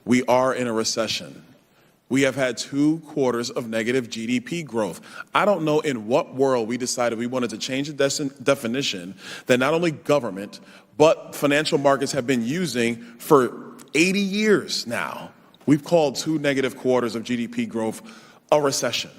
We are in a recession. We have had 2 quarters of negative GDP growth. I don't know in what world we decided we wanted to change the definition that not only government, but financial markets have been using for 80 years now. We've called 2 negative quarters of GDP growth a recession.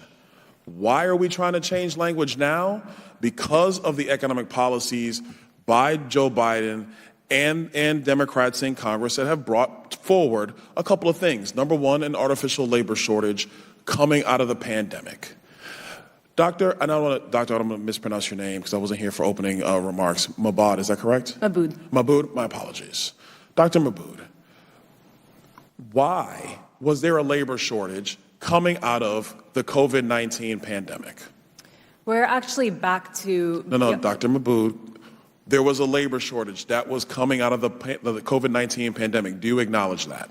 Why are we trying to change language now? Because of the economic policies by Joe Biden and Democrats in Congress that have brought forward a couple of things. Number one, an artificial labor shortage coming out of the pandemic. Doctor, I don't want to mispronounce your name because I wasn't here for opening remarks. Mabad, is that correct? Mabood. Mabood, my apologies. Dr. Mabood, why was there a labor shortage coming out of the COVID-19 pandemic? We're actually back to... No, Dr. Mabood, there was a labor shortage that was coming out of the COVID-19 pandemic. Do you acknowledge that?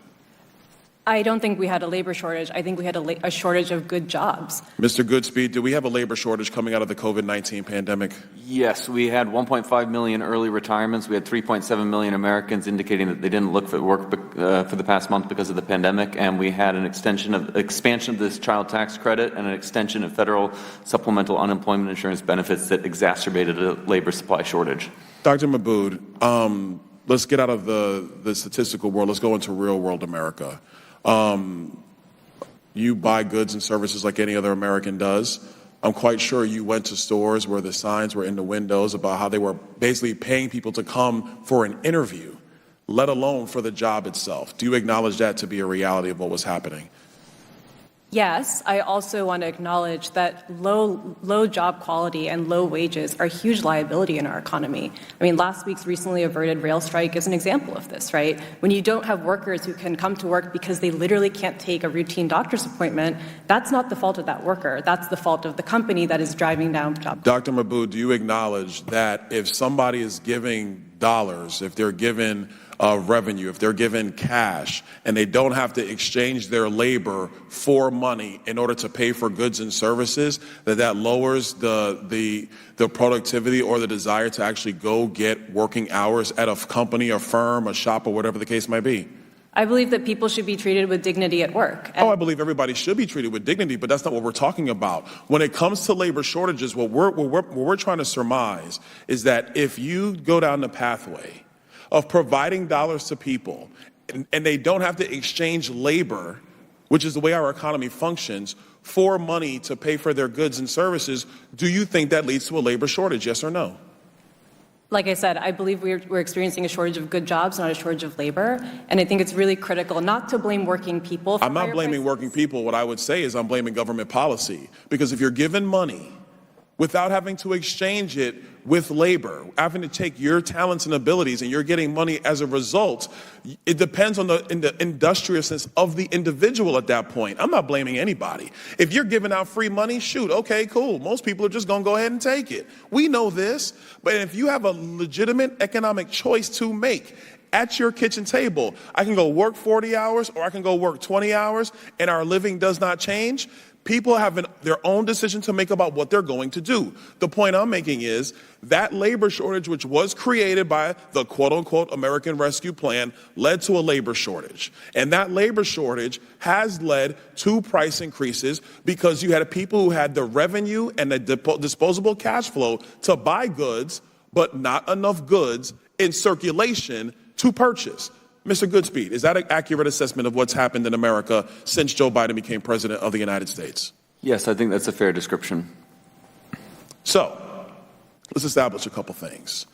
I don't think we had a labor shortage. I think we had a shortage of good jobs. Mr. Goodspeed, do we have a labor shortage coming out of the COVID-19 pandemic? Yes, we had 1.5 million early retirements. We had 3.7 million Americans indicating that they didn't look for work for the past month because of the pandemic, and we had an expansion of this child tax credit and an extension of federal supplemental unemployment insurance benefits that exacerbated a labor supply shortage. Dr. Mabood, let's get out of the statistical world. Let's go into real world America. You buy goods and services like any other American does. I'm quite sure you went to stores where the signs were in the windows about how they were basically paying people to come for an interview, let alone for the job itself. Do you acknowledge that to be a reality of what was happening? Yes, I also want to acknowledge that low job quality and low wages are a huge liability in our economy. I mean, last week's recently averted rail strike is an example of this, right? When you don't have workers who can come to work because they literally can't take a routine doctor's appointment, that's not the fault of that worker. That's the fault of the company that is driving down job. Dr. Mabood, do you acknowledge that if somebody is giving dollars, if they're given revenue, if they're given cash, and they don't have to exchange their labor for money in order to pay for goods and services, that lowers the productivity or the desire to actually go get working hours at a company, a firm, a shop, or whatever the case might be? I believe that people should be treated with dignity at work. I believe everybody should be treated with dignity, but that's not what we're talking about. When it comes to labor shortages, what we're trying to surmise is that if you go down the pathway of providing dollars to people and they don't have to exchange labor, which is the way our economy functions, for money to pay for their goods and services, do you think that leads to a labor shortage, yes or no? Like I said, I believe we're experiencing a shortage of good jobs, not a shortage of labor. And I think it's really critical not to blame working people for I'm not blaming prices. working people. What I would say is I'm blaming government policy. Because if you're given money without having to exchange it with labor, having to take your talents and abilities, and you're getting money as a result, it depends on the industriousness of the individual at that point. I'm not blaming anybody. If you're giving out free money, shoot, okay, cool. Most people are just going to go ahead and take it. We know this. But if you have a legitimate economic choice to make at your kitchen table, I can go work 40 hours or I can go work 20 hours and our living does not change. People have their own decision to make about what they're going to do. The point I'm making is that labor shortage, which was created by the quote-unquote American Rescue Plan, led to a labor shortage. And that labor shortage has led to price increases because you had people who had the revenue and the disposable cash flow to buy goods, but not enough goods in circulation to purchase. Mr. Goodspeed, is that an accurate assessment of what's happened in America since Joe Biden became president of the United States? Yes, I think that's a fair description. So, let's establish a couple things.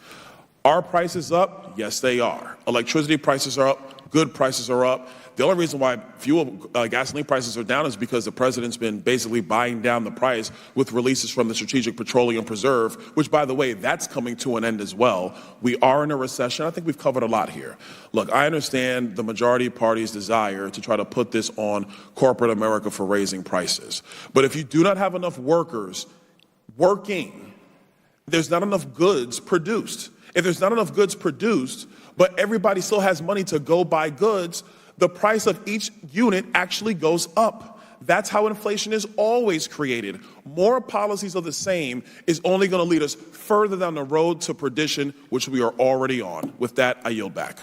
Are prices up? Yes, they are. Electricity prices are up. Good prices are up. The only reason why gasoline prices are down is because the president's been basically buying down the price with releases from the Strategic Petroleum Reserve, which, by the way, that's coming to an end as well. We are in a recession. I think we've covered a lot here. Look, I understand the majority party's desire to try to put this on corporate America for raising prices. But if you do not have enough workers working, there's not enough goods produced. If there's not enough goods produced, but everybody still has money to go buy goods, the price of each unit actually goes up. That's how inflation is always created. More policies of the same is only going to lead us further down the road to perdition, which we are already on. With that, I yield back.